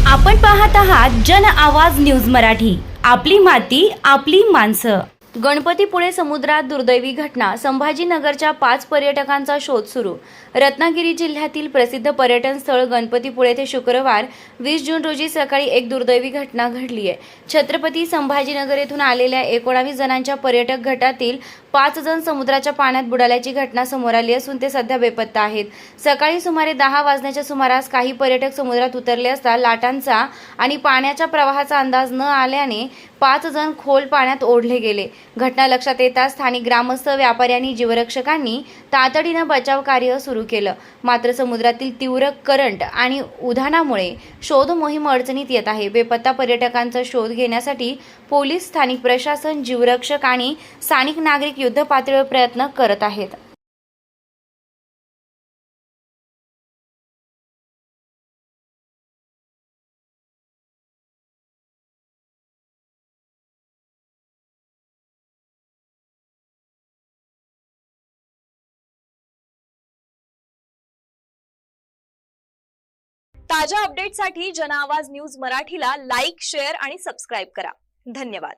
आपण पाहत आहात जन आवाज न्यूज मराठी। आपली माती आपली माणसं। गणपतीपुळे समुद्रात दुर्दैवी घटना। संभाजीनगरच्या 5 पर्यटकांचा शोध सुरू। रत्नागिरी जिल्ह्यातील प्रसिद्ध पर्यटन स्थळ गणपतीपुळे येथे शुक्रवार 20 जून रोजी सकाळी एक दुर्दैवी घटना घडली आहे। छत्रपती संभाजीनगर येथून आलेल्या 19 जणांच्या पर्यटक गटातील 5 जण समुद्राच्या पाण्यात बुडाल्याची घटना समोर आली असून ते सध्या बेपत्ता आहेत। सकाळी सुमारे 10 वाजण्याच्या सुमारास काही पर्यटक समुद्रात उतरले असता लाटांचा आणि पाण्याच्या प्रवाहाचा अंदाज न आल्याने 5 जण खोल पाण्यात ओढले गेले। घटना लक्षात येताच स्थानिक ग्रामस्थ, व्यापारी आणि जीवरक्षकांनी तातडीने बचाव कार्य सुरू केलं। मात्र समुद्रातील तीव्र करंट आणि उधाणामुळे शोध मोहीम अडचणीत येत आहे। बेपत्ता पर्यटकांचा शोध घेण्यासाठी पोलीस, स्थानिक प्रशासन, जीवरक्षक आणि स्थानिक नागरिक युद्धपातळीवर प्रयत्न करत आहेत। ताज्या अपडेटसाठी जन आवाज न्यूज मराठीला लाईक, शेअर आणि सबस्क्राईब करा। धन्यवाद।